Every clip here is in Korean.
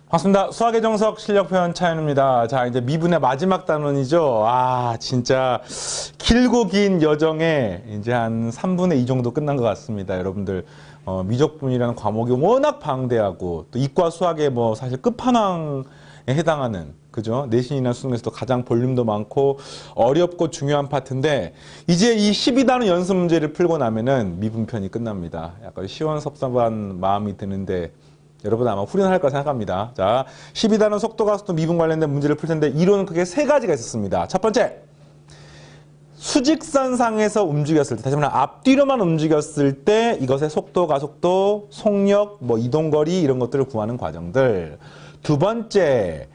반갑습니다. 수학의 정석 실력표현 차연우입니다. 자, 이제 미분의 마지막 단원이죠. 진짜 길고 긴 여정에 이제 한 3분의 2 정도 끝난 것 같습니다. 여러분들, 미적분이라는 과목이 워낙 방대하고 또 이과 수학의 뭐 사실 끝판왕에 해당하는, 그죠? 내신이나 수능에서도 가장 볼륨도 많고 어렵고 중요한 파트인데, 이제 이 12단원 연습 문제를 풀고 나면은 미분편이 끝납니다. 약간 시원섭섭한 마음이 드는데, 여러분 아마 후련할 거라 생각합니다. 자, 12단원 속도가속도 미분 관련된 문제를 풀 텐데 이론은 크게 세 가지가 있었습니다. 첫 번째, 수직선상에서 움직였을 때, 다시 말하면 앞뒤로만 움직였을 때 이것의 속도, 가속도, 속력, 뭐 이동거리 이런 것들을 구하는 과정들. 두 번째,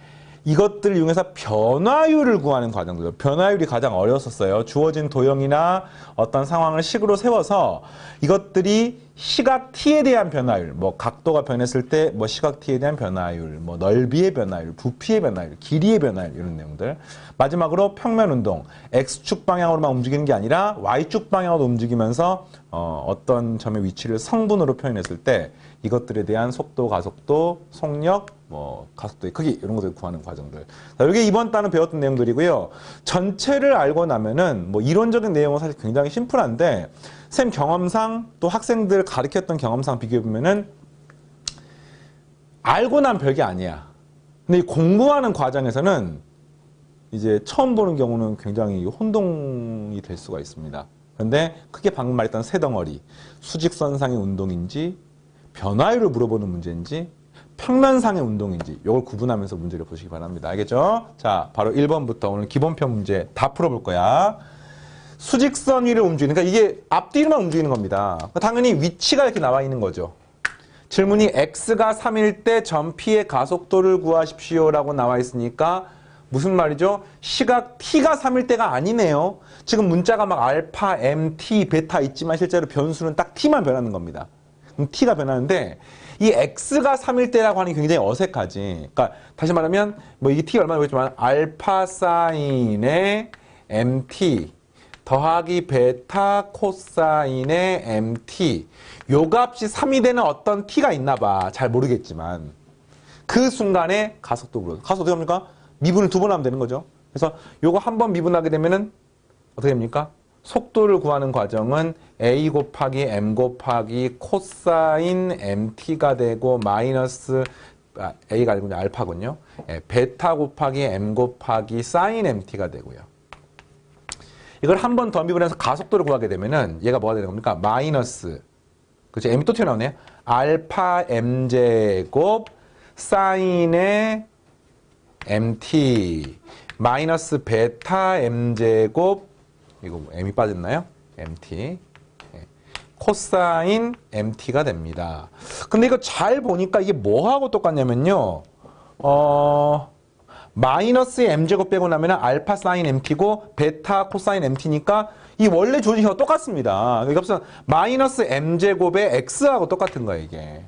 이것들을 이용해서 변화율을 구하는 과정들. 변화율이 가장 어려웠었어요. 주어진 도형이나 어떤 상황을 식으로 세워서 이것들이 시각 t에 대한 변화율, 뭐 각도가 변했을 때 뭐 시각 t에 대한 변화율, 뭐 넓이의 변화율, 부피의 변화율, 길이의 변화율 이런 내용들. 마지막으로 평면 운동, x축 방향으로만 움직이는 게 아니라 y축 방향으로 움직이면서 어떤 점의 위치를 성분으로 표현했을 때 이것들에 대한 속도, 가속도, 속력, 뭐 가속도의 크기 이런 것들 구하는 과정들. 자, 이게 이번 단은 배웠던 내용들이고요. 전체를 알고 나면은 뭐 이론적인 내용은 사실 굉장히 심플한데 쌤 경험상 또 학생들 가르쳤던 경험상 비교해 보면은 알고 난 별게 아니야. 근데 이 공부하는 과정에서는 이제 처음 보는 경우는 굉장히 혼동이 될 수가 있습니다. 그런데 크게 방금 말했던 세 덩어리, 수직선상의 운동인지 변화율을 물어보는 문제인지 평면상의 운동인지 이걸 구분하면서 문제를 보시기 바랍니다. 알겠죠? 자, 바로 1번부터 오늘 기본편 문제 다 풀어볼 거야. 수직선 위를 움직이는, 그러니까 이게 앞뒤로만 움직이는 겁니다. 당연히 위치가 이렇게 나와 있는 거죠. 질문이 x가 3일 때 점 p의 가속도를 구하십시오 라고 나와 있으니까 무슨 말이죠? 시각 t가 3일 때가 아니네요. 지금 문자가 막 알파, mt, 베타 있지만 실제로 변수는 딱 t만 변하는 겁니다. 그럼 t가 변하는데 이 x가 3일 때라고 하는 게 굉장히 어색하지. 그러니까 다시 말하면 뭐 이게 t가 얼마나 보겠지만 알파 사인의 mt 더하기 베타 코사인의 mt 요 값이 3이 되는 어떤 t가 있나 봐. 잘 모르겠지만 그 순간에 가속도 불러. 가속도 어떻게 합니까? 미분을 2번 하면 되는 거죠. 그래서 요거 한 번 미분하게 되면은 어떻게 됩니까? 속도를 구하는 과정은 a 곱하기 m 곱하기 코사인 mt가 되고 마이너스 a가 아니고 알파군요. 베타 곱하기 m 곱하기 사인 mt가 되고요. 이걸 한 번 더 미분해서 가속도를 구하게 되면은 얘가 뭐가 되는 겁니까? 마이너스, 그렇죠? m이 또 튀어나오네요. 알파 m제곱 사인의 mt 마이너스 베타 m제곱, 이거 m이 빠졌나요? mt 코사인 mt가 됩니다. 근데 이거 잘 보니까 이게 뭐하고 똑같냐면요. 마이너스 m제곱 빼고 나면 알파 사인 mt고 베타 코사인 mt니까 이 원래 조직이 똑같습니다. 그러니까 마이너스 m제곱의 x하고 똑같은 거예요, 이게.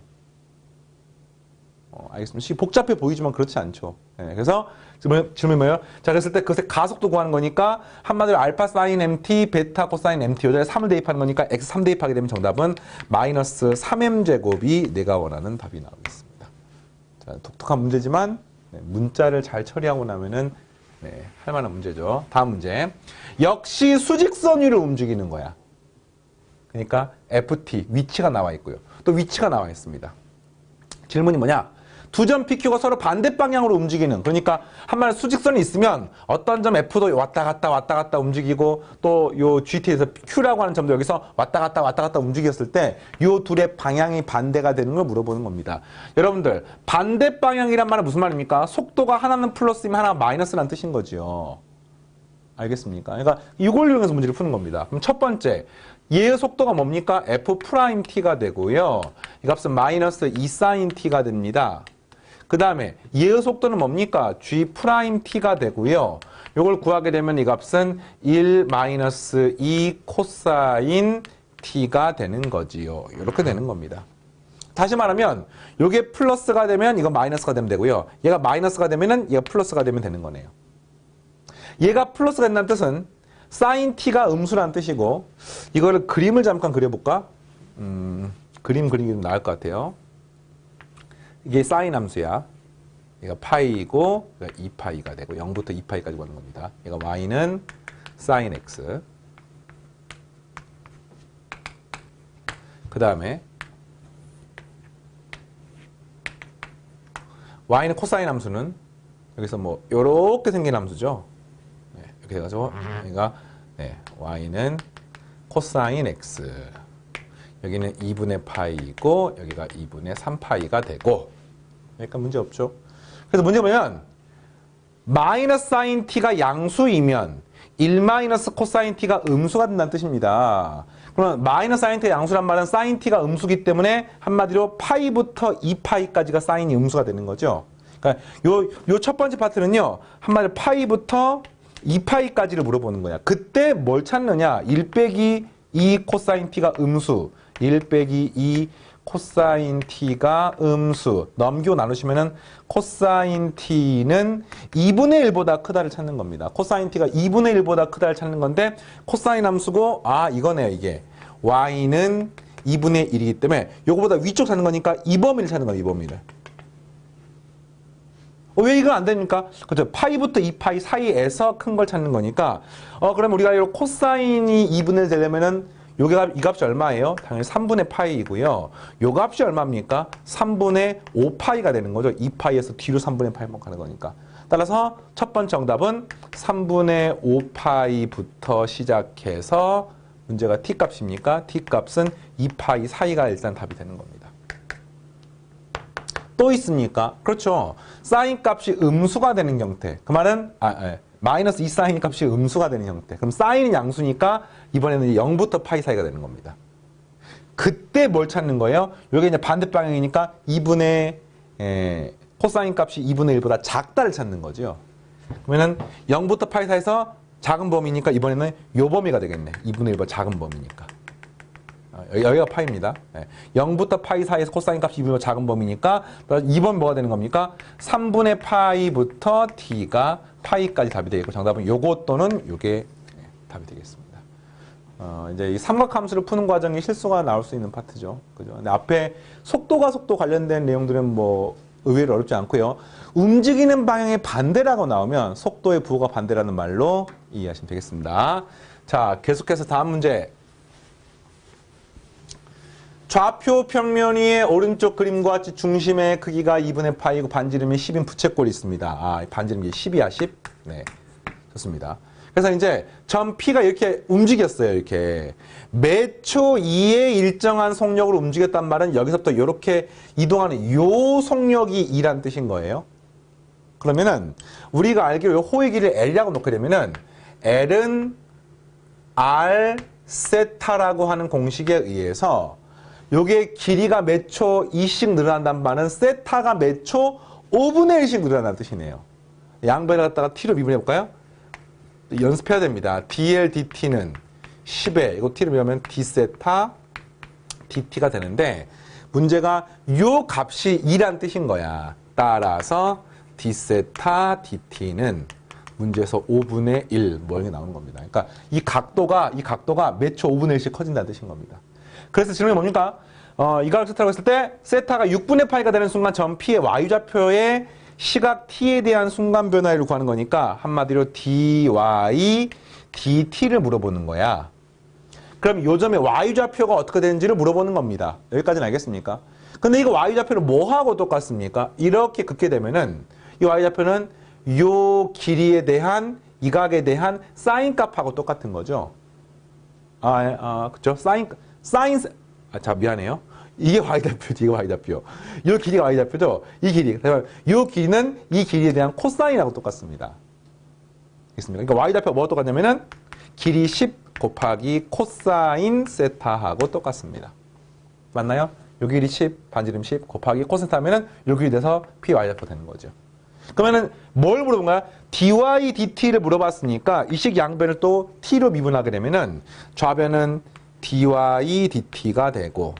알겠습니다. 복잡해 보이지만 그렇지 않죠. 그래서 질문이 뭐예요? 자, 그랬을 때 그것의 가속도 구하는 거니까 한마디로 알파 사인 mt, 베타 코사인 mt 여기에 3을 대입하는 거니까 x 3 대입하게 되면 정답은 마이너스 3m제곱이 내가 원하는 답이 나오겠습니다. 자, 독특한 문제지만 문자를 잘 처리하고 나면은 할 만한 문제죠. 다음 문제. 역시 수직선 위를 움직이는 거야. 그러니까 ft, 위치가 나와 있고요. 또 위치가 나와 있습니다. 질문이 뭐냐? 두 점 PQ가 서로 반대 방향으로 움직이는, 그러니까 한마디로 수직선이 있으면 어떤 점 F도 왔다 갔다 움직이고 또 요 GT에서 Q라고 하는 점도 여기서 왔다 갔다 움직였을 때 요 둘의 방향이 반대가 되는 걸 물어보는 겁니다. 여러분들, 반대 방향이란 말은 무슨 말입니까? 속도가 하나는 플러스이면 하나가 마이너스라는 뜻인 거죠. 알겠습니까? 그러니까 이걸 이용해서 문제를 푸는 겁니다. 그럼 첫 번째, 얘의 속도가 뭡니까? f't가 되고요. 이 값은 마이너스 2sint가 됩니다. 그 다음에 얘의 속도는 뭡니까? g't가 되고요. 이걸 구하게 되면 이 값은 1 마이너스 2 코사인 t가 되는 거지요. 이렇게 되는 겁니다. 다시 말하면 이게 플러스가 되면 이거 마이너스가 되면 되고요. 얘가 마이너스가 되면은 얘가 플러스가 되면 되는 거네요. 얘가 플러스가 된다는 뜻은 사인 t가 음수라는 뜻이고, 이거를 그림을 잠깐 그려볼까? 그림 그리기 좀 나을 것 같아요. 이게 사인 함수야. 얘가 파이이고, 얘가 2파이가 되고, 0부터 2파이까지 가는 겁니다. 얘가 y는 sin x. 그 다음에 y는 코사인 함수는 여기서 뭐 요렇게 생긴 함수죠. 네, 이렇게 해가지고 얘가 네, y는 코사인 x. 여기는 2분의 파이이고 여기가 2분의 3파이가 되고 그러니까 문제 없죠. 그래서 문제 보면 마이너스 사인 t가 양수이면 1 마이너스 코사인 t가 음수가 된다는 뜻입니다. 그러면 마이너스 사인 t가 양수란 말은 사인 t가 음수기 때문에 한마디로 파이부터 2파이까지가 사인이 음수가 되는 거죠. 그러니까 요 첫 번째 파트는요. 한마디로 파이부터 2파이까지를 물어보는 거야. 그때 뭘 찾느냐? 1 빼기 2 코사인 t가 음수, 1 빼기 2 코사인 t가 음수. 넘기고 나누시면은 코사인 t는 2분의 1보다 크다를 찾는 겁니다. 코사인 t가 2분의 1보다 크다를 찾는 건데 코사인 함수고 아 이거네요 이게. y는 2분의 1이기 때문에 요거보다 위쪽 찾는 거니까 이 범위를 찾는 거예요. 이 범위를. 왜 이건 안 됩니까? 그죠? 파이부터 2파이 사이에서 큰 걸 찾는 거니까 그럼 우리가 이 코사인이 2분의 1 되려면은 이 값이 얼마예요? 당연히 3분의 파이이고요. 요 값이 얼마입니까? 3분의 5파이가 되는 거죠. 2파이에서 뒤로 3분의 파이만 가는 거니까. 따라서 첫 번째 정답은 3분의 5파이부터 시작해서 문제가 t 값입니까? t 값은 2파이 사이가 일단 답이 되는 겁니다. 또 있습니까? 그렇죠. 사인 값이 음수가 되는 형태. 그 말은 마이너스 2 사인 값이 음수가 되는 형태. 그럼 사인은 양수니까 이번에는 0부터 파이 사이가 되는 겁니다. 그때 뭘 찾는 거예요? 여기 이제 반대 방향이니까 2분의 코사인 값이 2분의 1보다 작다를 찾는 거죠. 그러면은 0부터 파이 사이에서 작은 범위니까 이번에는 요 범위가 되겠네. 2분의 1보다 작은 범위니까. 여기가 파이입니다. 0부터 파이 사이에서 코사인 값이 2분의 1보다 작은 범위니까 2번 뭐가 되는 겁니까? 3분의 파이부터 t가 파이까지 답이 되겠고 정답은 요거 또는 요게 답이 되겠습니다. 이제 이 삼각함수를 푸는 과정에 실수가 나올 수 있는 파트죠. 그죠? 근데 앞에 속도가 속도 관련된 내용들은 뭐 의외로 어렵지 않고요. 움직이는 방향의 반대라고 나오면 속도의 부호가 반대라는 말로 이해하시면 되겠습니다. 자, 계속해서 다음 문제. 좌표 평면 위의 오른쪽 그림과 같이 중심의 크기가 2분의 파이고 반지름이 10인 부채꼴이 있습니다. 반지름이 10이야, 10? 네. 좋습니다. 그래서 이제 점 P가 이렇게 움직였어요, 이렇게. 매초 2의 일정한 속력으로 움직였단 말은 여기서부터 이렇게 이동하는 요 속력이 2란 뜻인 거예요. 그러면은 우리가 알기로 요 호의 길이를 L이라고 놓게 되면은 L은 R 세타라고 하는 공식에 의해서 요게 길이가 몇 초 2씩 늘어난다는 말은 세타가 몇 초 5분의 1씩 늘어난다는 뜻이네요. 양변을 갖다가 t로 미분해 볼까요? 연습해야 됩니다. dl dt는 10에 이거 t를 미분하면 d세타 dt가 되는데 문제가 요 값이 2란 뜻인 거야. 따라서 d세타 dt는 문제에서 5분의 1 뭐 이렇게 나오는 겁니다. 그러니까 이 각도가 몇 초 5분의 1씩 커진다는 뜻인 겁니다. 그래서 질문이 뭡니까? 이걸 세타라고 했을 때 세타가 6분의 파이가 되는 순간 점 P의 y좌표의 시각 t에 대한 순간 변화를 구하는 거니까 한마디로 dy dt를 물어보는 거야. 그럼 요 점의 y좌표가 어떻게 되는지를 물어보는 겁니다. 여기까지는 알겠습니까? 근데 이거 y좌표를 뭐하고 똑같습니까? 이렇게 긋게 되면은 이 y좌표는 요 길이에 대한 이 각에 대한 사인 값하고 똑같은 거죠. 그쵸? 자, 미안해요. 이게 y좌표지, 이게 y좌표. 이 길이가 y좌표죠? 이 길이. 그러면 이 길이는 이 길이에 대한 코사인하고 똑같습니다. 알겠습니까? 그러니까 y좌표가 뭐가 똑같냐면은 길이 10 곱하기 코사인 세타하고 똑같습니다. 맞나요? 요 길이 10, 반지름 10 곱하기 코세타 하면은 요 길이 돼서 p y좌표 되는 거죠. 그러면은 뭘 물어본 거야? dy dt를 물어봤으니까 이식 양변을 또 t로 미분하게 되면은 좌변은 dy dt가 되고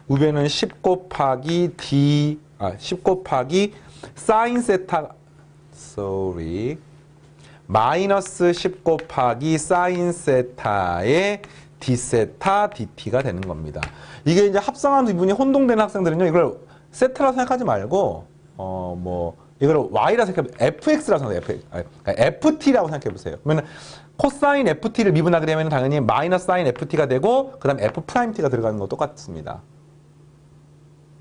우변은 10 곱하기 10 곱하기 사인 세타 마이너스 10 곱하기 사인 세타의 d세타 dt가 되는 겁니다. 이게 이제 합성한 부분이 혼동되는 학생들은요, 이걸 세타라고 생각하지 말고 뭐 이걸 y라 생각해보세요. fx라고 생각해요. 그러니까 ft라고 생각해보세요. 그러면 코사인 ft를 미분하게 되면 당연히 마이너스 사인 ft가 되고 그 다음 f't가 들어가는 거 똑같습니다.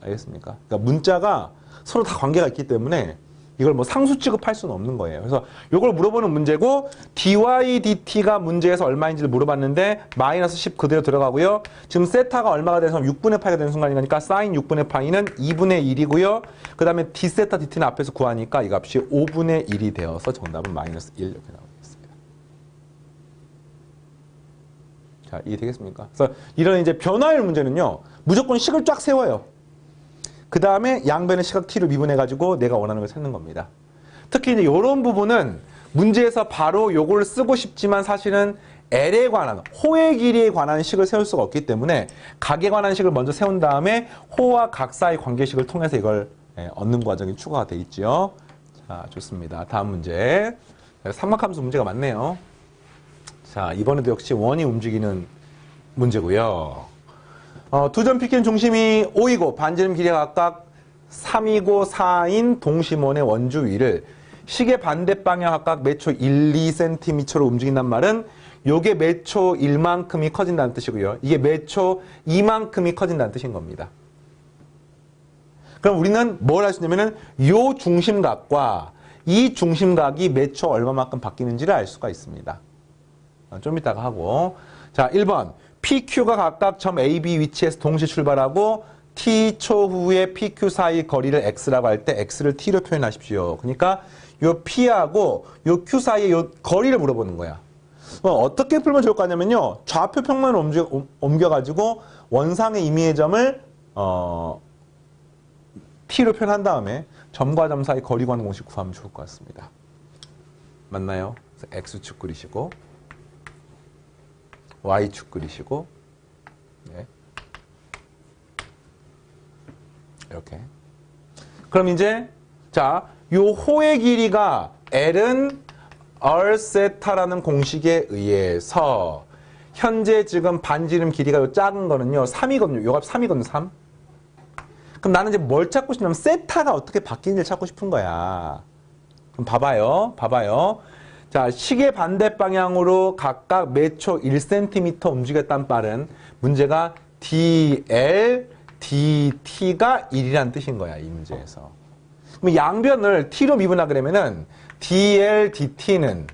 알겠습니까? 그러니까 문자가 서로 다 관계가 있기 때문에 이걸 뭐 상수 취급할 수는 없는 거예요. 그래서 이걸 물어보는 문제고 dy dt가 문제에서 얼마인지를 물어봤는데 마이너스 10 그대로 들어가고요. 지금 세타가 얼마가 돼서 6분의 파이가 되는 순간이니까 사인 6분의 파이는 2분의 1이고요. 그 다음에 d 세타 dt는 앞에서 구하니까 이 값이 5분의 1이 되어서 정답은 마이너스 1 이렇게 나오겠습니다. 자, 이해되겠습니까? 그래서 이런 이제 변화율 문제는요. 무조건 식을 쫙 세워요. 그 다음에 양변의 시각 t로 미분해가지고 내가 원하는 걸 찾는 겁니다. 특히 이제 이런 부분은 문제에서 바로 요걸 쓰고 싶지만 사실은 L에 관한, 호의 길이에 관한 식을 세울 수가 없기 때문에 각에 관한 식을 먼저 세운 다음에 호와 각 사이 관계식을 통해서 이걸 얻는 과정이 추가가 돼 있죠. 자, 좋습니다. 다음 문제. 삼각함수 문제가 많네요. 자, 이번에도 역시 원이 움직이는 문제고요. 두 점 PQ는 중심이 5이고 반지름 길이가 각각 3이고 4인 동심원의 원주 위를 식의 반대 방향 각각 매초 1, 2cm로 움직인단 말은 요게 매초 1만큼이 커진다는 뜻이고요. 이게 매초 2만큼이 커진다는 뜻인 겁니다. 그럼 우리는 뭘 할 수 있냐면은 요 중심각과 이 중심각이 매초 얼마만큼 바뀌는지를 알 수가 있습니다. 좀 이따가 하고. 자, 1번. PQ가 각각 점 A, B 위치에서 동시에 출발하고 T초 후에 PQ 사이 거리를 X라고 할 때 X를 T로 표현하십시오. 그러니까 요 P하고 요 Q 사이의 요 거리를 물어보는 거야. 어떻게 풀면 좋을 거 아니면요. 좌표 평면을 옮겨가지고 원상의 임의의 점을 T로 표현한 다음에 점과 점 사이 거리 구하는 공식 구하면 좋을 것 같습니다. 맞나요? 그래서 X축 그리시고 Y축 그리시고, 네. 이렇게. 그럼 이제, 자, 요 호의 길이가 L은 얼세타라는 공식에 의해서 현재 지금 반지름 길이가 요 작은 거는요, 3이거든요. 요 값 3이거든요, 3. 그럼 나는 이제 뭘 찾고 싶냐면 세타가 어떻게 바뀌는지를 찾고 싶은 거야. 그럼 봐봐요. 자, 시계 반대 방향으로 각각 매초 1cm 움직였단 말은 문제가 dl, dt가 1이라는 뜻인 거야, 이 문제에서. 그럼 양변을 t로 미분하게 되면은 dl, dt는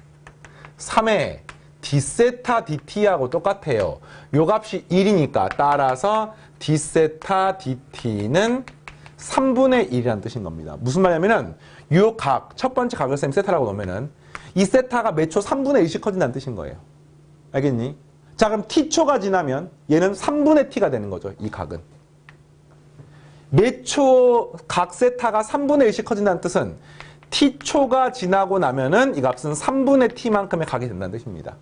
3의 d세타 dt하고 똑같아요. 요 값이 1이니까 따라서 d세타 dt는 3분의 1이라는 뜻인 겁니다. 무슨 말이냐면은 요 각, 첫 번째 각을 쌤 세타라고 놓으면은 이 세타가 매초 3분의 1씩 커진다는 뜻인 거예요. 알겠니? 자, 그럼 t초가 지나면 얘는 3분의 t가 되는 거죠. 이 각은. 매초 각 세타가 3분의 1씩 커진다는 뜻은 t초가 지나고 나면은 이 값은 3분의 t만큼의 각이 된다는 뜻입니다.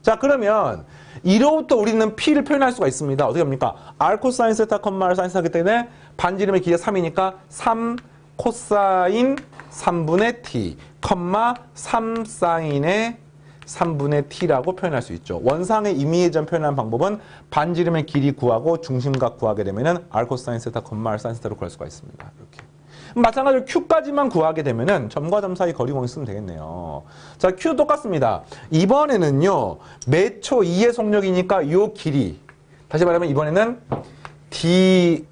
자, 그러면 이로부터 우리는 p를 표현할 수가 있습니다. 어떻게 합니까? r 코사인 세타 콤마 r 사인 세타기 때문에 반지름의 길이가 3이니까 3 코사인 3분의 t, 컴마 3 사인의 3분의 t라고 표현할 수 있죠. 원상의 임의의 점 표현하는 방법은 반지름의 길이 구하고 중심각 구하게 되면은 r 코사인 세타, 콤마 r 사인 세타로 구할 수가 있습니다. 이렇게. 마찬가지로 q까지만 구하게 되면은 점과 점 사이 거리 공식 쓰면 되겠네요. 자, q 똑같습니다. 이번에는요, 매초 2의 속력이니까 요 길이. 다시 말하면 이번에는 dl,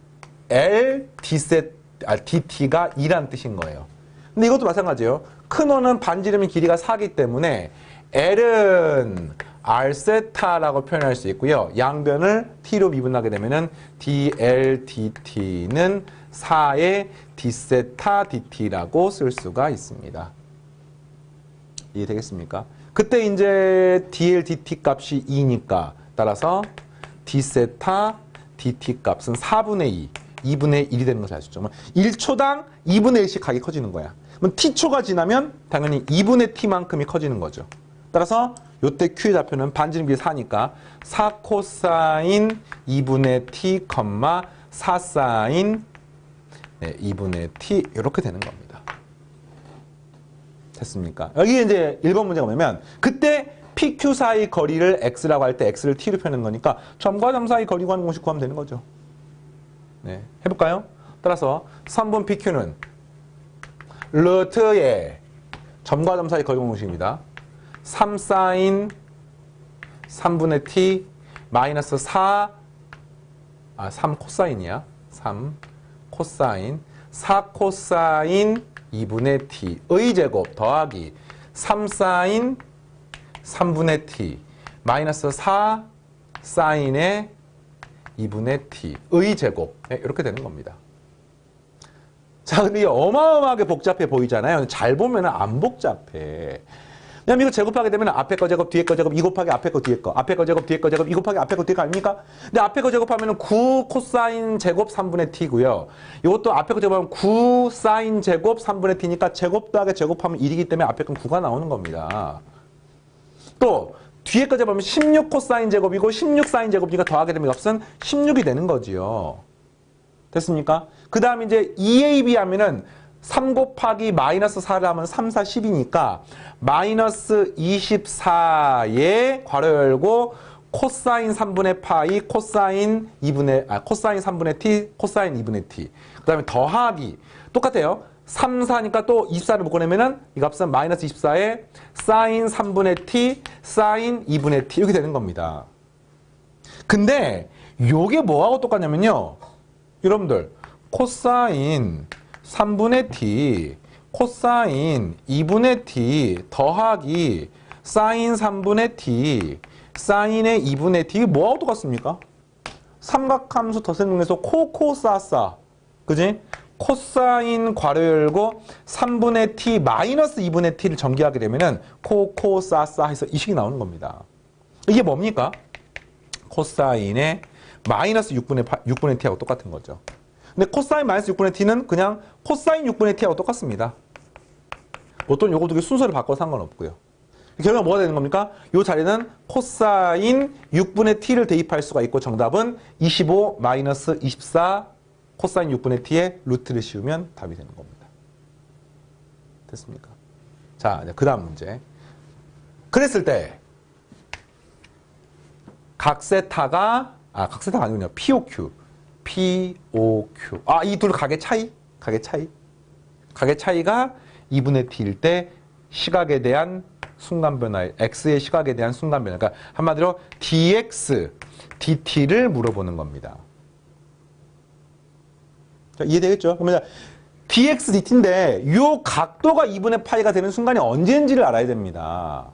dt가 2라는 뜻인 거예요. 근데 이것도 마찬가지예요. 큰 호는 반지름의 길이가 4기 때문에 L은 R세타라고 표현할 수 있고요. 양변을 T로 미분하게 되면은 dl, dt는 4의 d세타 dt라고 쓸 수가 있습니다. 이해되겠습니까? 그때 이제 dl, dt 값이 2니까 따라서 d세타 dt 값은 4분의 2. 2분의 1이 되는 것을 알 수 있죠. 1초당 2분의 1씩 각이 커지는 거야. 그럼 t초가 지나면 당연히 2분의 t만큼이 커지는 거죠. 따라서 요때 q의 좌표는 반지름 길이 4니까 4 코사인 2분의 t, 4 사인 2분의 t 이렇게 되는 겁니다. 됐습니까? 여기 이제 1번 문제가 뭐냐면 그때 PQ 사이 거리를 x라고 할 때 x를 t로 표현하는 거니까 점과 점 사이 거리 구하는 공식 구하면 되는 거죠. 네, 해볼까요? 따라서 3번 PQ는 루트의 점과 점 사이 거리 공식입니다. 3 사인 3분의 t 마이너스 3 코사인이야. 3 코사인 4 코사인 2분의 t의 제곱 더하기 3 사인 3분의 t 마이너스 4 사인의 2분의 t의 제곱. 네, 이렇게 되는 겁니다. 자, 근데 이게 어마어마하게 복잡해 보이잖아요. 잘 보면 안 복잡해. 왜냐면 이거 제곱하게 되면 앞에 거 제곱, 뒤에 거 제곱, 2 곱하기 앞에 거, 뒤에 거. 앞에 거 제곱, 뒤에 거 제곱, 2 곱하기 앞에 거, 뒤에 거 아닙니까? 근데 앞에 거 제곱하면 9 코사인 제곱 3분의 t고요. 이것도 앞에 거 제곱하면 9 사인 제곱 3분의 t니까 제곱 더하기 제곱하면 1이기 때문에 앞에 건 9가 나오는 겁니다. 또 뒤에 거 제곱하면 16 코사인 제곱이고 16 사인 제곱이니까 더하게 되면 값은 16이 되는 거지요. 됐습니까? 그 다음에 이제 2ab 하면은 3 곱하기 마이너스 4를 하면 3, 4, 10이니까 마이너스 24에 괄호 열고 코사인 3분의 파이 코사인 3분의 t 코사인 2분의 t 그 다음에 더하기 똑같아요. 3, 4니까 또 24를 묶어내면은 이 값은 마이너스 24에 사인 3분의 t 사인 2분의 t 이렇게 되는 겁니다. 근데 요게 뭐하고 똑같냐면요. 여러분들 코사인 3분의 t 코사인 2분의 t 더하기 사인 3분의 t 사인의 2분의 t 이게 뭐하고 똑같습니까? 삼각함수 덧셈 중에서 코코사사 그지? 코사인 괄호 열고 3분의 t 마이너스 2분의 t를 전개하게 되면은 코코사사 해서 이 식이 나오는 겁니다. 이게 뭡니까? 코사인의 마이너스 6분의 t하고 똑같은 거죠. 근데 코사인 마이너스 6분의 t는 그냥 코사인 6분의 t하고 똑같습니다. 보통 요거 두 개 순서를 바꿔서 상관없고요. 결과가 뭐가 되는 겁니까? 이 자리는 코사인 6분의 t를 대입할 수가 있고 정답은 25 마이너스 24 코사인 6분의 t에 루트를 씌우면 답이 되는 겁니다. 됐습니까? 자, 그 다음 문제. 그랬을 때 각세타가 아니군요. POQ. POQ. 이 둘 가게 차이가 2분의 t일 때 시각에 대한 순간 변화, x의 시각에 대한 순간 변화. 그러니까 한마디로 dx, dt를 물어보는 겁니다. 자, 이해되겠죠? 그러면 dx, dt인데 이 각도가 2분의 파이가 되는 순간이 언제인지를 알아야 됩니다.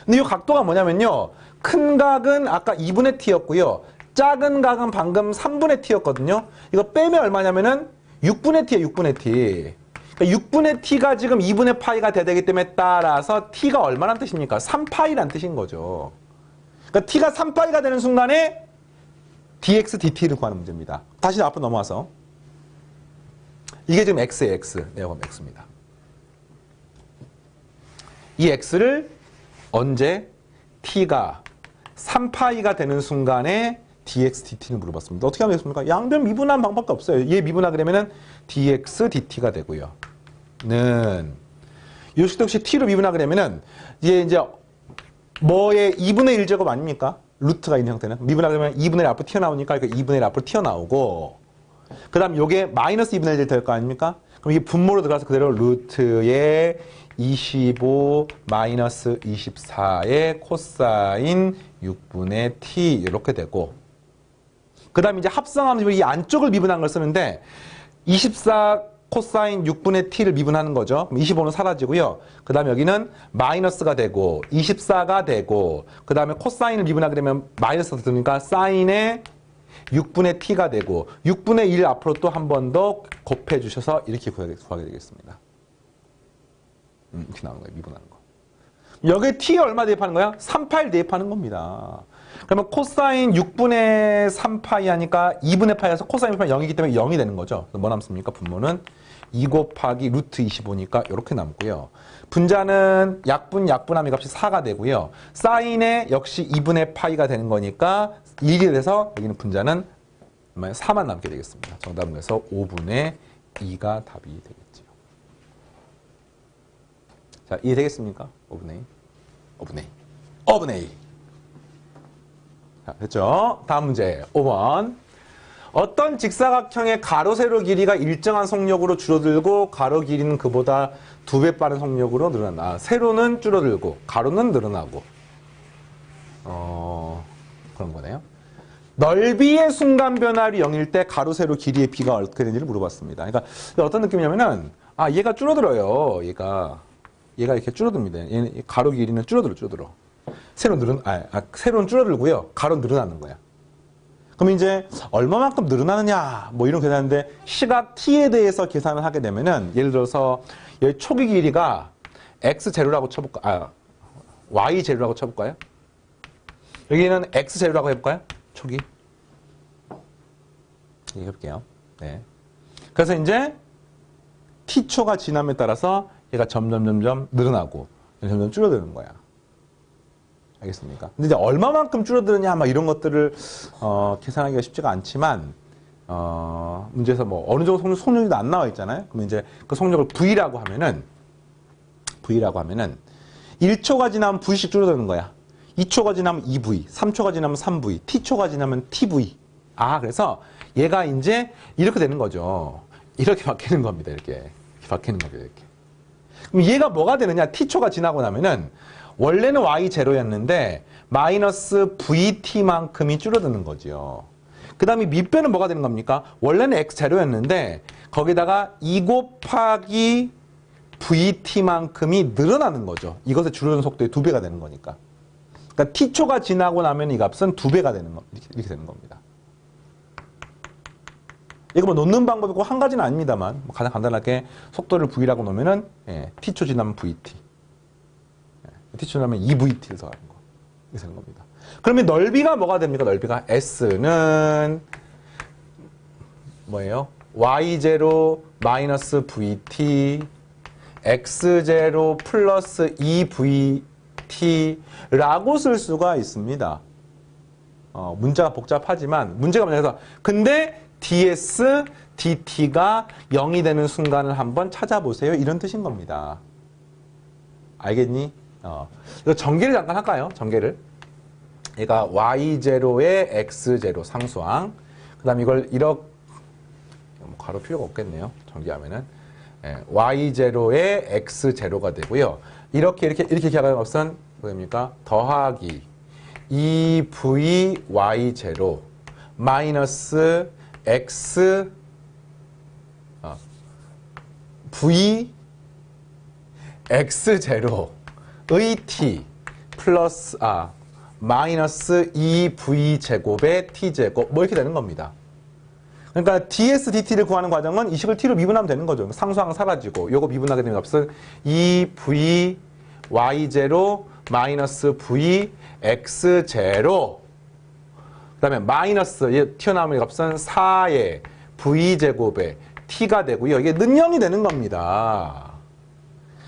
근데 이 각도가 뭐냐면요. 큰 각은 아까 2분의 t였고요. 작은 각은 방금 3분의 t였거든요. 이거 빼면 얼마냐면은 6분의 t예요. 6분의 t. 그러니까 6분의 t가 지금 2분의 파이가 돼야 되기 때문에 따라서 t가 얼마란 뜻입니까? 3파이란 뜻인 거죠. 그러니까 t가 3파이가 되는 순간에 dx, dt를 구하는 문제입니다. 다시 앞으로 넘어와서 이게 지금 x예요. x. 네, 그럼 x입니다. 이 x를 언제 t가 3파이가 되는 순간에 dx, dt를 물어봤습니다. 어떻게 하면 되겠습니까? 양변 미분하는 방법도 없어요. 얘 미분하게 되면은 dx, dt가 되고요. 이 식도 역시 t로 미분하게 되면은 이제 뭐의 2분의 1제곱 아닙니까? 루트가 있는 형태는. 미분하게 되면 2분의 1 앞으로 튀어나오니까 2분의 1 앞으로 튀어나오고 그 다음 요게 마이너스 2분의 1 될 거 아닙니까? 그럼 이게 분모로 들어가서 그대로 루트의 25 마이너스 24의 코사인 6분의 t 이렇게 되고 그 다음에 이제 합성하면 이 안쪽을 미분한 걸 쓰는데 24 코사인 6분의 t를 미분하는 거죠. 그럼 25는 사라지고요. 그 다음에 여기는 마이너스가 되고 24가 되고 그 다음에 코사인을 미분하게 되면 마이너스가 되니까 사인의 6분의 t가 되고 6분의 1 앞으로 또 한 번 더 곱해 주셔서 이렇게 구하게 되겠습니다. 이렇게 나오는 거예요. 미분하는 거. 여기에 t에 얼마 대입하는 거야? 3파이를 대입하는 겁니다. 그러면 코사인 6분의 3파이 하니까 2분의 파이에서 코사인 6분의 0이기 때문에 0이 되는 거죠. 뭐 남습니까? 분모는 2 곱하기 루트 25니까 이렇게 남고요. 분자는 약분하면 값이 4가 되고요. 사인에 역시 2분의 파이가 되는 거니까 1이 돼서 여기는 분자는 4만 남게 되겠습니다. 정답은 그래서 5분의 2가 답이 되겠죠. 자, 이해되겠습니까? 5분의 2. 자, 됐죠? 다음 문제 5번. 어떤 직사각형의 가로, 세로 길이가 일정한 속력으로 줄어들고 가로 길이는 그보다 2배 빠른 속력으로 늘어난다. 세로는 줄어들고 가로는 늘어나고. 그런 거네요. 넓이의 순간 변화율이 0일 때 가로, 세로 길이의 비가 어떻게 되는지를 물어봤습니다. 그러니까 어떤 느낌이냐면은 얘가 줄어들어요. 얘가 이렇게 줄어듭니다. 얘는 가로 길이는 줄어들어. 세로는 줄어들고요. 가로는 늘어나는 거야. 그럼 이제 얼마만큼 늘어나느냐 뭐 이런 계산인데 시각 t에 대해서 계산을 하게 되면은 예를 들어서 여기 초기 길이가 x0라고 쳐볼까? y0라고 쳐볼까요? 여기는 x0라고 해볼까요? 초기. 해볼게요. 네. 그래서 이제 t초가 지남에 따라서 얘가 점점 늘어나고 점점 줄어드는 거야. 알겠습니까? 근데 이제 얼마만큼 줄어드느냐 막 이런 것들을 계산하기가 쉽지가 않지만 문제에서 뭐 어느 정도 속력이 안 나와 있잖아요. 그러면 이제 그 속력을 V라고 하면은 1초가 지나면 V씩 줄어드는 거야. 2초가 지나면 2V, 3초가 지나면 3V, T초가 지나면 TV. 그래서 얘가 이제 이렇게 되는 거죠. 이렇게 바뀌는 겁니다. 이렇게 바뀌는 겁니다. 이렇게. 그럼 얘가 뭐가 되느냐? T초가 지나고 나면은 원래는 y0였는데 마이너스 vt만큼이 줄어드는 거죠. 그 다음에 밑변은 뭐가 되는 겁니까? 원래는 x0였는데 거기다가 2 곱하기 vt만큼이 늘어나는 거죠. 이것의 줄어드는 속도의 2배가 되는 거니까. 그러니까 t초가 지나고 나면 이 값은 2배가 되는 겁니다. 이렇게 되는 겁니다. 이거 뭐 놓는 방법이 꼭 한 가지는 아닙니다만 가장 간단하게 속도를 v라고 놓으면은 t초 지나면 vt. t초 지나면 2vt를 더하는 거. 이렇게 되는 겁니다. 그러면 넓이가 뭐가 됩니까? 넓이가 s는 뭐예요? y0 마이너스 vt x0 플러스 2vt라고 쓸 수가 있습니다. 문자가 복잡하지만 문제가 뭐냐면 근데 ds, dt가 0이 되는 순간을 한번 찾아보세요. 이런 뜻인 겁니다. 알겠니? 이거 전개를 잠깐 할까요? 전개를. 얘가 y0에 x0 상수항. 그 다음 이걸 이렇게 뭐 가로 필요가 없겠네요. 전개하면은 y0에 x0가 되고요. 이렇게 하는 것은 뭐입니까? 더하기 2vyy0 마이너스 x v x0의 t 플러스 마이너스 2v제곱의 t제곱 뭐 이렇게 되는 겁니다. 그러니까 ds, dt를 구하는 과정은 이 식을 t로 미분하면 되는 거죠. 상수항 사라지고 요거 미분하게 되는 값은 2vy0 마이너스 vx0 그 다음에 마이너스 튀어나오는 값은 4의 v제곱의 t가 되고요. 이게 는영이 되는 겁니다.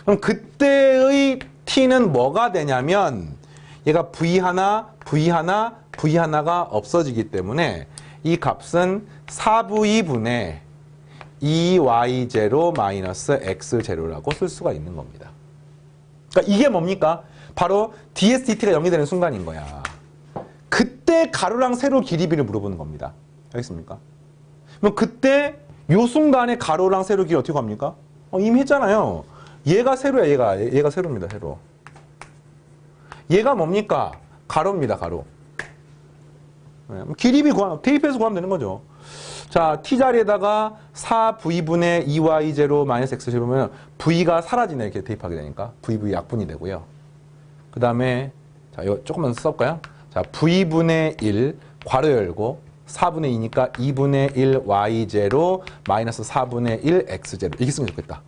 그럼 그때의 t는 뭐가 되냐면 얘가 v1가 없어지기 때문에 이 값은 4v분의 2y0 마이너스 x0라고 쓸 수가 있는 겁니다. 그러니까 이게 뭡니까? 바로 ds, dt가 0이 되는 순간인 거야. 그때 가로랑 세로 길이비를 물어보는 겁니다. 알겠습니까? 그럼 그때 요 순간에 가로랑 세로 길이 어떻게 합니까? 이미 했잖아요. 얘가 세로야, 얘가 세로입니다, 세로. 얘가 뭡니까? 가로입니다, 가로. 길이비 대입해서 구하면 되는 거죠. 자, t 자리에다가 4v분의 2y0 마이너스 x0면 v가 사라지네, 이렇게 대입하게 되니까. v 약분이 되고요. 그 다음에, 자, 이거 조금만 써볼까요? 자, v분의 1, 괄호 열고, 4분의 2니까 2분의 1 y0 마이너스 4분의 1 x0. 이렇게 쓰면 좋겠다.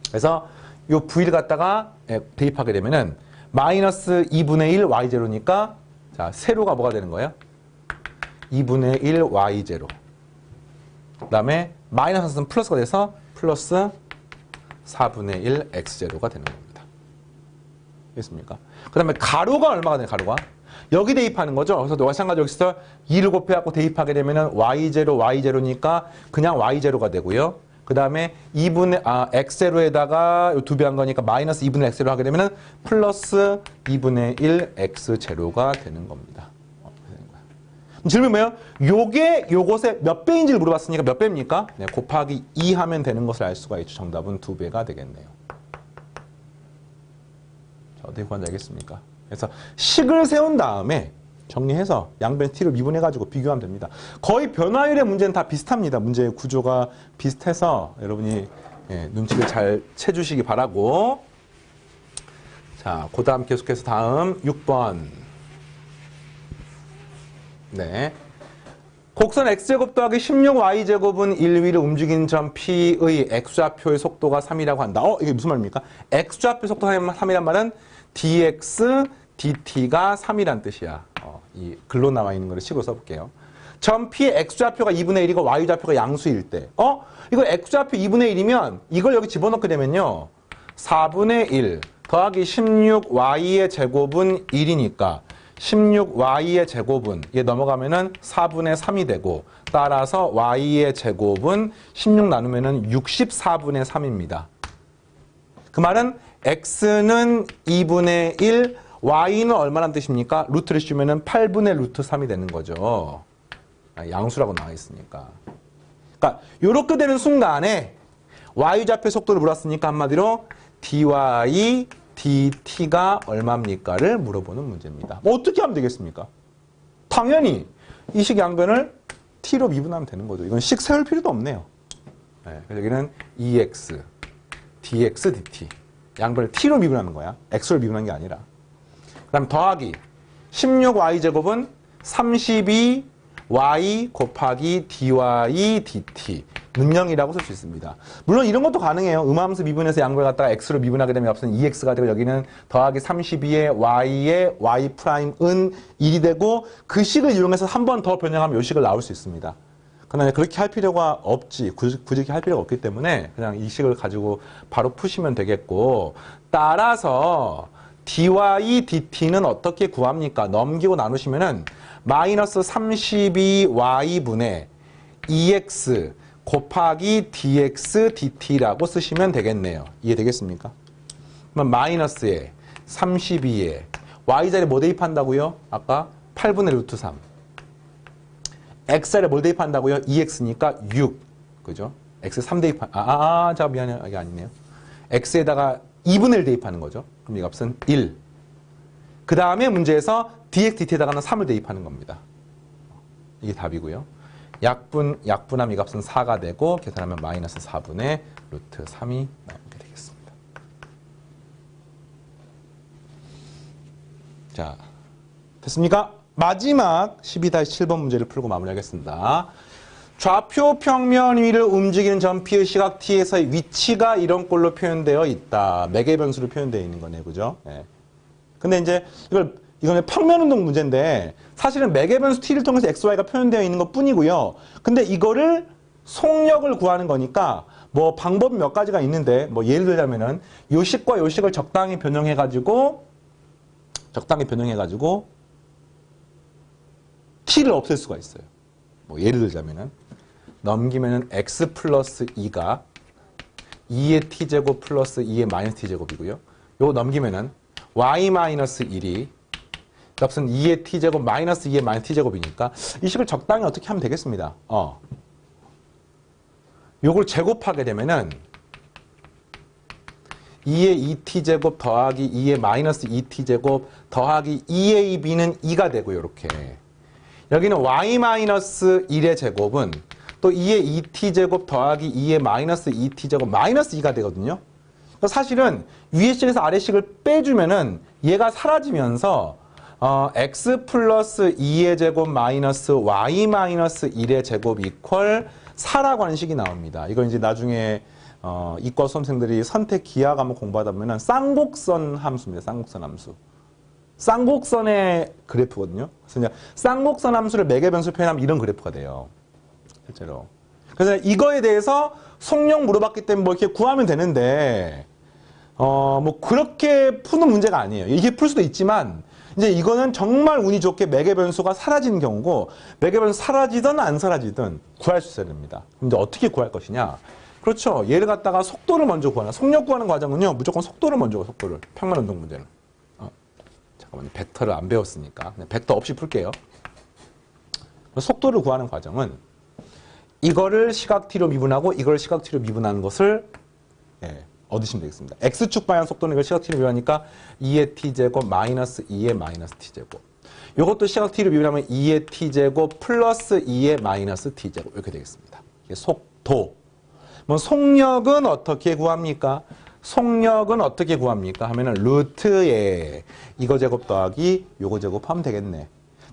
그래서 요 v를 갖다가 대입하게 되면은 마이너스 2분의 1 y0니까 자, 세로가 뭐가 되는 거예요? 2분의 1 y0. 그 다음에 마이너스는 플러스가 돼서 플러스 4분의 1 x0가 되는 겁니다. 됐습니까? 그 다음에 가로가 얼마가 되나요? 가로가? 여기 대입하는 거죠. 그래서 마찬가지로 여기서 2를 곱해갖고 대입하게 되면은 y0니까 그냥 y0가 되고요. 그 다음에 x0에다가 두 배 한 거니까 마이너스 2분의 x로 하게 되면은 플러스 2분의 1 x0가 되는 겁니다. 질문이 뭐예요? 요게 요것의 몇 배인지를 물어봤으니까 몇 배입니까? 네, 곱하기 2 하면 되는 것을 알 수가 있죠. 정답은 2배가 되겠네요. 자, 어떻게 구하는지 알겠습니까? 그래서 식을 세운 다음에 정리해서 양변 t로 미분해가지고 비교하면 됩니다. 거의 변화율의 문제는 다 비슷합니다. 문제의 구조가 비슷해서 여러분이 눈치를 잘 채주시기 바라고. 자, 그 다음 계속해서 다음 6번. 네. 곡선 x제곱 더하기 16y제곱은 1위를 움직이는 점 P의 x좌표의 속도가 3이라고 한다. 이게 무슨 말입니까? x좌표 속도가 3이란 말은 dx, dt가 3이란 뜻이야. 이 글로 나와 있는 거를 식으로 써볼게요. 점 P의 x좌표가 2분의 1이고 y좌표가 양수일 때. 이거 x좌표 2분의 1이면 이걸 여기 집어넣게 되면요. 4분의 1 더하기 16y의 제곱은 1이니까 16y의 제곱은 얘 넘어가면은 4분의 3이 되고 따라서 y의 제곱은 16 나누면은 64분의 3입니다. 그 말은 x는 2분의 1, y는 얼마란 뜻입니까? 루트를 씌우면은 8분의 루트 3이 되는 거죠. 양수라고 나와 있으니까. 그러니까 요렇게 되는 순간에 y좌표 속도를 물었으니까 한마디로 dy dt가 얼마입니까를 물어보는 문제입니다. 어떻게 하면 되겠습니까? 당연히 이 식 양변을 t로 미분하면 되는 거죠. 이건 식 세울 필요도 없네요. 네, 그래서 여기는 ex, dx, dt 양변을 t로 미분하는 거야. x로 미분한 게 아니라. 그 다음 더하기 16y제곱은 32y 곱하기 dy dt 능령이라고 쓸 수 있습니다. 물론 이런 것도 가능해요. 음함수 미분해서 양변을 갖다가 x로 미분하게 되면 앞서는 2x가 되고 여기는 더하기 32의 y의 y 프라임은 1이 되고 그 식을 이용해서 한 번 더 변형하면 이 식을 나올 수 있습니다. 그러나 그렇게 할 필요가 없지. 굳이 그렇게 할 필요가 없기 때문에 그냥 이 식을 가지고 바로 푸시면 되겠고 따라서 dy dt는 어떻게 구합니까? 넘기고 나누시면은 마이너스 32y분의 2x 곱하기 dx dt라고 쓰시면 되겠네요. 이해되겠습니까? 그러면 마이너스에 32에 y자리에 뭐 대입한다고요? 아까 8분의 루트 3. x자리에 뭘 대입한다고요? 2x니까 6. 그죠? x 3 대입한, 자, 미안해요. 이게 아니네요. x에다가 2분의 1 대입하는 거죠. 그럼 이 값은 1. 그 다음에 문제에서 dx dt에다가는 3을 대입하는 겁니다. 이게 답이고요. 약분함 이 값은 4가 되고 계산하면 마이너스 4분의 루트 3이 나오게 되겠습니다. 자, 됐습니까? 마지막 12-7번 문제를 풀고 마무리하겠습니다. 좌표 평면 위를 움직이는 점 P의 시각 T에서의 위치가 이런 꼴로 표현되어 있다. 매개 변수로 표현되어 있는 거네요. 그죠? 네. 근데 이제 이거는 평면 운동 문제인데 사실은 매개 변수 t를 통해서 xy가 표현되어 있는 것 뿐이고요. 근데 이거를 속력을 구하는 거니까 뭐 방법 몇 가지가 있는데 뭐 예를 들자면은 요 식과 요 식을 적당히 변형해 가지고 t를 없앨 수가 있어요. 뭐 예를 들자면은 넘기면은 x 플러스 2가 2의 t제곱 플러스 2의 마이너스 t제곱이고요. 요거 넘기면은 y 마이너스 1이 값은 2의 t제곱 마이너스 2의 마이너스 t제곱이니까 이 식을 적당히 어떻게 하면 되겠습니다. 요걸 제곱하게 되면은 2의 2t제곱 더하기 2의 마이너스 2t제곱 더하기 2ab는 2가 되고요. 이렇게. 여기는 y 마이너스 1의 제곱은 또 2의 2t제곱 더하기 2의 마이너스 2t제곱 마이너스 2가 되거든요. 사실은 위의 식에서 아래 식을 빼주면은 얘가 사라지면서 x 플러스 2의 제곱 마이너스 y 마이너스 1의 제곱 이퀄 4라고 하는 식이 나옵니다. 이거 이제 나중에 이과 수험생들이 선택 기하 과목 공부하다 보면 쌍곡선 함수입니다. 쌍곡선 함수. 쌍곡선의 그래프거든요. 그래서 이제 쌍곡선 함수를 매개 변수로 표현하면 이런 그래프가 돼요. 실제로. 그래서 이거에 대해서 속력 물어봤기 때문에 뭐 이렇게 구하면 되는데 뭐 그렇게 푸는 문제가 아니에요. 이게 풀 수도 있지만 이제 이거는 정말 운이 좋게 매개 변수가 사라지는 경우고 매개 변수 사라지든 안 사라지든 구할 수 있어야 됩니다. 근데 어떻게 구할 것이냐? 그렇죠. 얘를 갖다가 속도를 먼저 구하나. 속력 구하는 과정은요. 무조건 속도를 먼저 구해요. 속도를. 평면 운동 문제는. 잠깐만요. 벡터를 안 배웠으니까. 벡터 없이 풀게요. 속도를 구하는 과정은 이거를 시각-t로 미분하고 이걸 시각-t로 미분하는 것을 얻으시면 되겠습니다. x축 방향 속도는 이걸 시각-t로 미분하니까 2의 t제곱 마이너스 2의 마이너스 t제곱. 이것도 시각-t로 미분하면 2의 t제곱 플러스 2의 마이너스 t제곱 이렇게 되겠습니다. 이게 속도. 뭐 속력은 어떻게 구합니까? 속력은 어떻게 구합니까? 하면은 루트에 이거 제곱 더하기 요거 제곱하면 되겠네.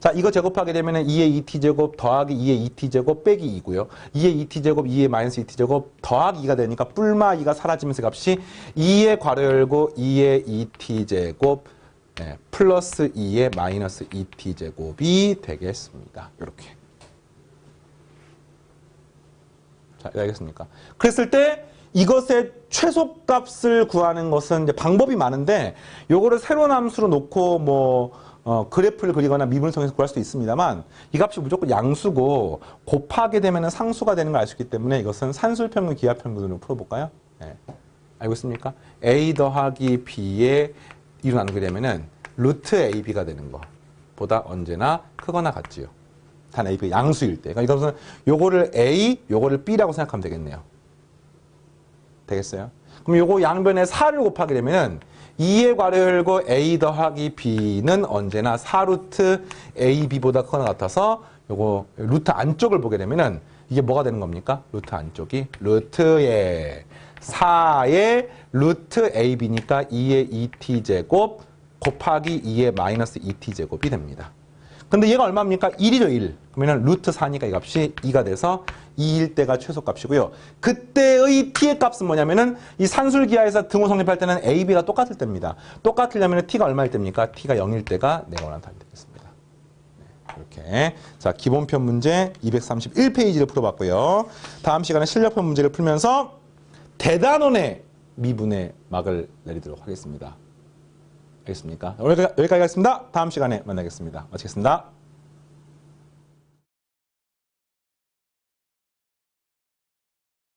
자, 이거 제곱하게 되면은 2의 2t제곱 더하기 2의 2t제곱 빼기 2고요. 2의 2t제곱, 2의 마이너스 2t제곱 더하기 2가 되니까 뿔마 2가 사라지면서 값이 2의 괄호 열고 2의 2t제곱 플러스 2의 마이너스 2t제곱이 되겠습니다. 이렇게. 자, 알겠습니까? 그랬을 때 이것의 최소값을 구하는 것은 이제 방법이 많은데 요거를 새로운 함수로 놓고 뭐 그래프를 그리거나 미분을 통해서 구할 수도 있습니다만 이 값이 무조건 양수고 곱하게 되면 상수가 되는 걸 알 수 있기 때문에 이것은 산술평균, 기하평균으로 풀어볼까요? 네. 알고 있습니까? A 더하기 B의 이로 나누게 되면은 루트 AB가 되는 것보다 언제나 크거나 같지요. 단 AB가 양수일 때. 그러니까 이것은 요거를 A, 요거를 B라고 생각하면 되겠네요. 되겠어요? 그럼 요거 양변에 4를 곱하게 되면은 2의 괄호 열고 A 더하기 B는 언제나 4루트 AB보다 크거나 같아서 요거 루트 안쪽을 보게 되면은 이게 뭐가 되는 겁니까? 루트 안쪽이 루트의 4의 루트 AB니까 2의 2t제곱 곱하기 2의 마이너스 2t제곱이 됩니다. 근데 얘가 얼마입니까? 1이죠, 1. 그러면 루트 4니까 이 값이 2가 돼서 2일 때가 최소값이고요. 그때의 t의 값은 뭐냐면은 이 산술기하에서 등호 성립할 때는 a, b가 똑같을 때입니다. 똑같으려면 t가 얼마일 때입니까? t가 0일 때가 내거나 답이 되겠습니다. 네, 이렇게. 자, 기본편 문제 231페이지를 풀어봤고요. 다음 시간에 실력편 문제를 풀면서 대단원의 미분의 막을 내리도록 하겠습니다. 알겠습니까? 여기까지 하겠습니다. 다음 시간에 만나겠습니다. 마치겠습니다.